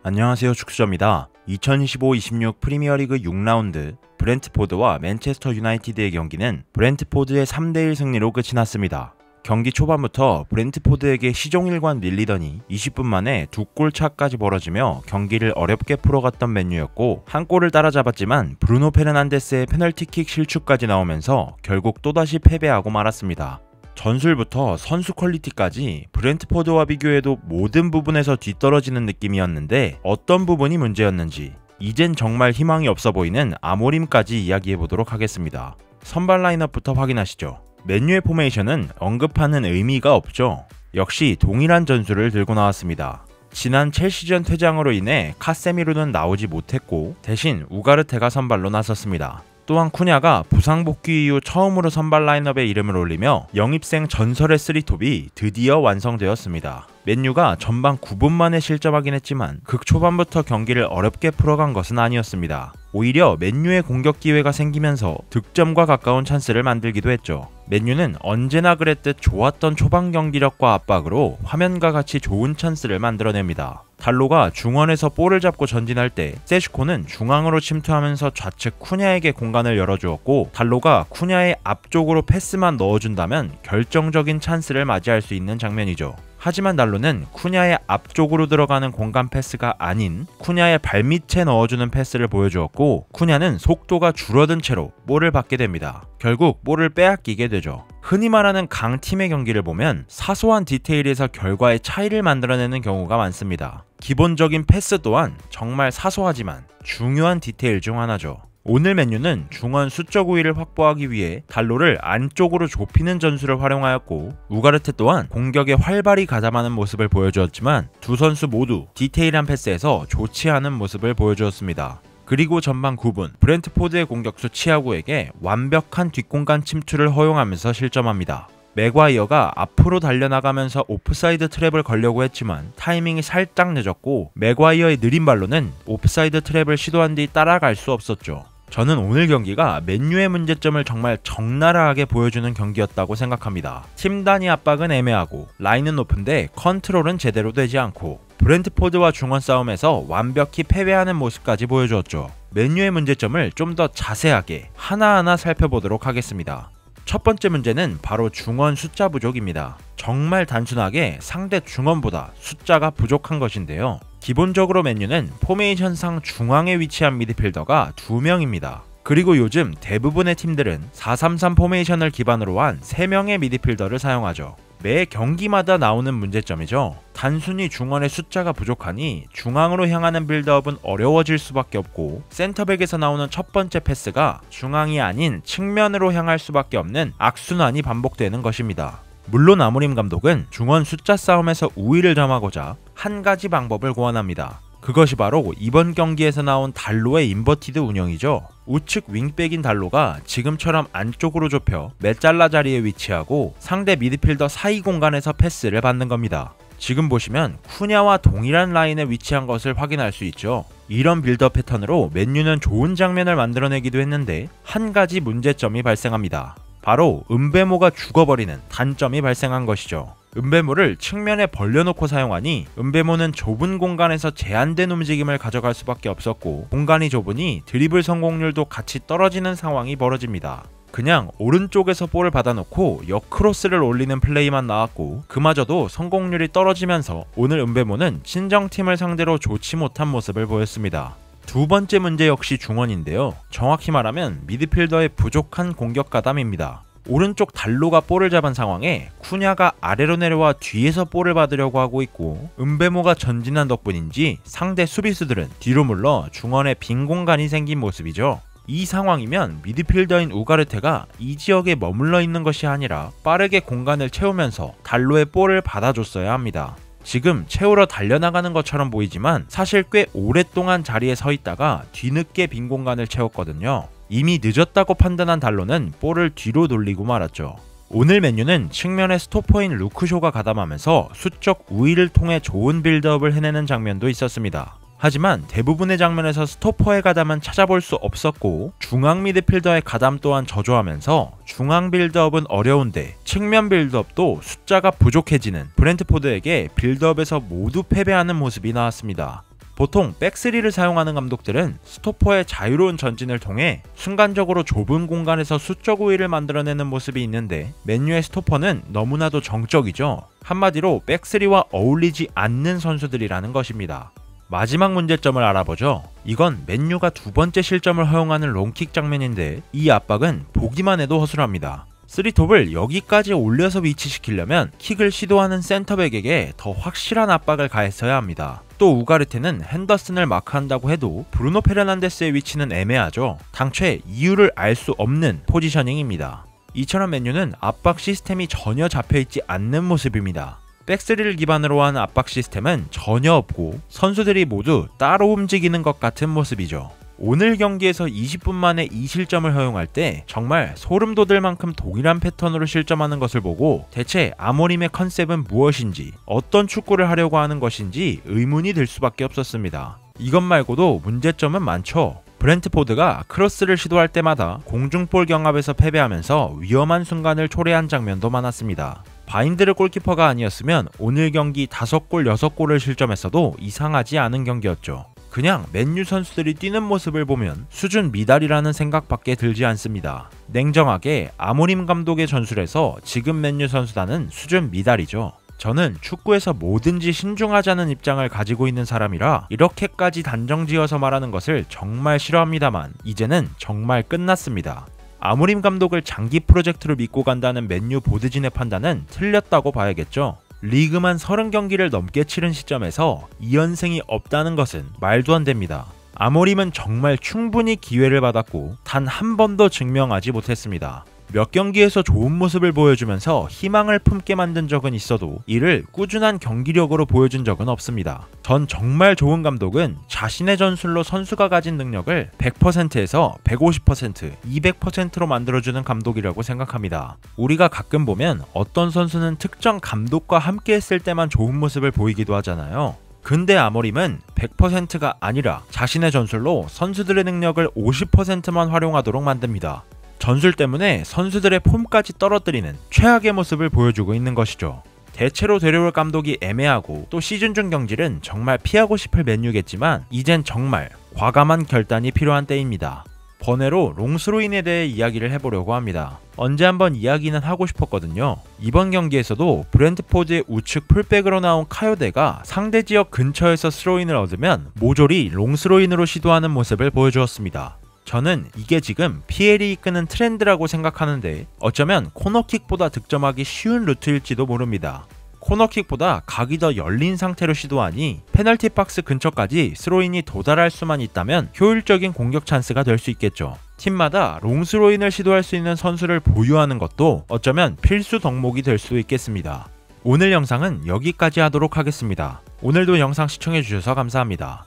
안녕하세요, 축수저입니다. 2025-26 프리미어리그 6라운드 브렌트포드와 맨체스터 유나이티드의 경기는 브렌트포드의 3대1 승리로 끝이 났습니다. 경기 초반부터 브렌트포드에게 시종일관 밀리더니 20분 만에 2골 차까지 벌어지며 경기를 어렵게 풀어갔던 맨유였고, 한 골을 따라잡았지만 브루노 페르난데스의 페널티킥 실축까지 나오면서 결국 또다시 패배하고 말았습니다. 전술부터 선수 퀄리티까지 브렌트포드와 비교해도 모든 부분에서 뒤떨어지는 느낌이었는데, 어떤 부분이 문제였는지 이젠 정말 희망이 없어 보이는 아모림까지 이야기해보도록 하겠습니다. 선발 라인업부터 확인하시죠. 맨유의 포메이션은 언급하는 의미가 없죠. 역시 동일한 전술을 들고 나왔습니다. 지난 첼시전 퇴장으로 인해 카세미로는 나오지 못했고, 대신 우가르테가 선발로 나섰습니다. 또한 쿠냐가 부상 복귀 이후 처음으로 선발 라인업에 이름을 올리며 영입생 전설의 쓰리톱이 드디어 완성되었습니다. 맨유가 전반 9분 만에 실점하긴 했지만 극초반부터 경기를 어렵게 풀어간 것은 아니었습니다. 오히려 맨유의 공격 기회가 생기면서 득점과 가까운 찬스를 만들기도 했죠. 맨유는 언제나 그랬듯 좋았던 초반 경기력과 압박으로 화면과 같이 좋은 찬스를 만들어냅니다. 달로가 중원에서 볼을 잡고 전진할 때 세슈코는 중앙으로 침투하면서 좌측 쿠냐에게 공간을 열어주었고, 달로가 쿠냐의 앞쪽으로 패스만 넣어준다면 결정적인 찬스를 맞이할 수 있는 장면이죠. 하지만 달로는 쿠냐의 앞쪽으로 들어가는 공간 패스가 아닌 쿠냐의 발밑에 넣어주는 패스를 보여주었고, 쿠냐는 속도가 줄어든 채로 볼을 받게 됩니다. 결국 볼을 빼앗기게 되죠. 흔히 말하는 강팀의 경기를 보면 사소한 디테일에서 결과의 차이를 만들어내는 경우가 많습니다. 기본적인 패스 또한 정말 사소하지만 중요한 디테일 중 하나죠. 오늘 맨유는 중원 수적 우위를 확보하기 위해 달로를 안쪽으로 좁히는 전술을 활용하였고, 우가르테 또한 공격에 활발히 가담하는 모습을 보여주었지만 두 선수 모두 디테일한 패스에서 좋지 않은 모습을 보여주었습니다. 그리고 전반 9분 브렌트포드의 공격수 치아고에게 완벽한 뒷공간 침투를 허용하면서 실점합니다. 맥과이어가 앞으로 달려나가면서 오프사이드 트랩을 걸려고 했지만 타이밍이 살짝 늦었고, 맥과이어의 느린 발로는 오프사이드 트랩을 시도한 뒤 따라갈 수 없었죠. 저는 오늘 경기가 맨유의 문제점을 정말 적나라하게 보여주는 경기였다고 생각합니다. 팀 단위 압박은 애매하고 라인은 높은데 컨트롤은 제대로 되지 않고, 브렌트포드와 중원 싸움에서 완벽히 패배하는 모습까지 보여주었죠. 맨유의 문제점을 좀 더 자세하게 하나하나 살펴보도록 하겠습니다. 첫 번째 문제는 바로 중원 숫자 부족입니다. 정말 단순하게 상대 중원보다 숫자가 부족한 것인데요. 기본적으로 맨유는 포메이션상 중앙에 위치한 미드필더가 2명입니다. 그리고 요즘 대부분의 팀들은 4-3-3 포메이션을 기반으로 한 3명의 미드필더를 사용하죠. 매 경기마다 나오는 문제점이죠. 단순히 중원의 숫자가 부족하니 중앙으로 향하는 빌드업은 어려워질 수밖에 없고, 센터백에서 나오는 첫 번째 패스가 중앙이 아닌 측면으로 향할 수밖에 없는 악순환이 반복되는 것입니다. 물론 아모림 감독은 중원 숫자 싸움에서 우위를 점하고자 한 가지 방법을 고안합니다. 그것이 바로 이번 경기에서 나온 달로의 인버티드 운영이죠. 우측 윙백인 달로가 지금처럼 안쪽으로 좁혀 메잘라 자리에 위치하고 상대 미드필더 사이 공간에서 패스를 받는 겁니다. 지금 보시면 쿠냐와 동일한 라인에 위치한 것을 확인할 수 있죠. 이런 빌드업 패턴으로 맨유는 좋은 장면을 만들어내기도 했는데 한 가지 문제점이 발생합니다. 바로 은베모가 죽어버리는 단점이 발생한 것이죠. 은베모를 측면에 벌려놓고 사용하니 은베모는 좁은 공간에서 제한된 움직임을 가져갈 수밖에 없었고, 공간이 좁으니 드리블 성공률도 같이 떨어지는 상황이 벌어집니다. 그냥 오른쪽에서 볼을 받아놓고 역크로스를 올리는 플레이만 나왔고, 그마저도 성공률이 떨어지면서 오늘 은베모는 친정팀을 상대로 좋지 못한 모습을 보였습니다. 두 번째 문제 역시 중원인데요. 정확히 말하면 미드필더의 부족한 공격 가담입니다. 오른쪽 달로가 볼을 잡은 상황에 쿠냐가 아래로 내려와 뒤에서 볼을 받으려고 하고 있고, 은베모가 전진한 덕분인지 상대 수비수들은 뒤로 물러 중원에 빈 공간이 생긴 모습이죠. 이 상황이면 미드필더인 우가르테가 이 지역에 머물러 있는 것이 아니라 빠르게 공간을 채우면서 달로의 볼을 받아줬어야 합니다. 지금 채우러 달려나가는 것처럼 보이지만 사실 꽤 오랫동안 자리에 서 있다가 뒤늦게 빈 공간을 채웠거든요. 이미 늦었다고 판단한 달로는 볼을 뒤로 돌리고 말았죠. 오늘 맨유는 측면에 스토퍼인 루크쇼가 가담하면서 수적 우위를 통해 좋은 빌드업을 해내는 장면도 있었습니다. 하지만 대부분의 장면에서 스토퍼의 가담은 찾아볼 수 없었고, 중앙 미드필더의 가담 또한 저조하면서 중앙 빌드업은 어려운데 측면 빌드업도 숫자가 부족해지는 브렌트포드에게 빌드업에서 모두 패배하는 모습이 나왔습니다. 보통 백스리를 사용하는 감독들은 스토퍼의 자유로운 전진을 통해 순간적으로 좁은 공간에서 수적 우위를 만들어내는 모습이 있는데 맨유의 스토퍼는 너무나도 정적이죠. 한마디로 백스리와 어울리지 않는 선수들이라는 것입니다. 마지막 문제점을 알아보죠. 이건 맨유가 두 번째 실점을 허용하는 롱킥 장면인데 이 압박은 보기만 해도 허술합니다. 3톱을 여기까지 올려서 위치시키려면 킥을 시도하는 센터백에게 더 확실한 압박을 가했어야 합니다. 또 우가르테는 핸더슨을 마크한다고 해도 브루노 페르난데스의 위치는 애매하죠. 당최 이유를 알 수 없는 포지셔닝입니다. 이처럼 맨유는 압박 시스템이 전혀 잡혀있지 않는 모습입니다. 백스리를 기반으로 한 압박 시스템은 전혀 없고 선수들이 모두 따로 움직이는 것 같은 모습이죠. 오늘 경기에서 20분 만에 이 실점을 허용할 때 정말 소름 돋을 만큼 동일한 패턴으로 실점하는 것을 보고 대체 아모림의 컨셉은 무엇인지, 어떤 축구를 하려고 하는 것인지 의문이 들 수밖에 없었습니다. 이것 말고도 문제점은 많죠. 브렌트포드가 크로스를 시도할 때마다 공중볼 경합에서 패배하면서 위험한 순간을 초래한 장면도 많았습니다. 바인드르 골키퍼가 아니었으면 오늘 경기 5골 6골을 실점했어도 이상하지 않은 경기였죠. 그냥 맨유 선수들이 뛰는 모습을 보면 수준 미달이라는 생각밖에 들지 않습니다. 냉정하게 아모림 감독의 전술에서 지금 맨유 선수단은 수준 미달이죠. 저는 축구에서 뭐든지 신중하자는 입장을 가지고 있는 사람이라 이렇게까지 단정지어서 말하는 것을 정말 싫어합니다만 이제는 정말 끝났습니다. 아모림 감독을 장기 프로젝트로 믿고 간다는 맨유 보드진의 판단은 틀렸다고 봐야겠죠. 리그만 30경기를 넘게 치른 시점에서 2연승이 없다는 것은 말도 안 됩니다. 아모림은 정말 충분히 기회를 받았고 단 한 번도 증명하지 못했습니다. 몇 경기에서 좋은 모습을 보여주면서 희망을 품게 만든 적은 있어도 이를 꾸준한 경기력으로 보여준 적은 없습니다. 전 정말 좋은 감독은 자신의 전술로 선수가 가진 능력을 100%에서 150%, 200%로 만들어주는 감독이라고 생각합니다. 우리가 가끔 보면 어떤 선수는 특정 감독과 함께 했을 때만 좋은 모습을 보이기도 하잖아요. 근데 아모림은 100%가 아니라 자신의 전술로 선수들의 능력을 50%만 활용하도록 만듭니다. 전술 때문에 선수들의 폼까지 떨어뜨리는 최악의 모습을 보여주고 있는 것이죠. 대체로 데려올 감독이 애매하고 또 시즌 중 경질은 정말 피하고 싶을 맨유겠지만 이젠 정말 과감한 결단이 필요한 때입니다. 번외로 롱스로인에 대해 이야기를 해보려고 합니다. 언제 한번 이야기는 하고 싶었거든요. 이번 경기에서도 브렌트포드의 우측 풀백으로 나온 카요데가 상대 지역 근처에서 스로인을 얻으면 모조리 롱스로인으로 시도하는 모습을 보여주었습니다. 저는 이게 지금 PL이 이끄는 트렌드라고 생각하는데 어쩌면 코너킥보다 득점하기 쉬운 루트일지도 모릅니다. 코너킥보다 각이 더 열린 상태로 시도하니 페널티 박스 근처까지 스로인이 도달할 수만 있다면 효율적인 공격 찬스가 될 수 있겠죠. 팀마다 롱스로인을 시도할 수 있는 선수를 보유하는 것도 어쩌면 필수 덕목이 될 수 있겠습니다. 오늘 영상은 여기까지 하도록 하겠습니다. 오늘도 영상 시청해주셔서 감사합니다.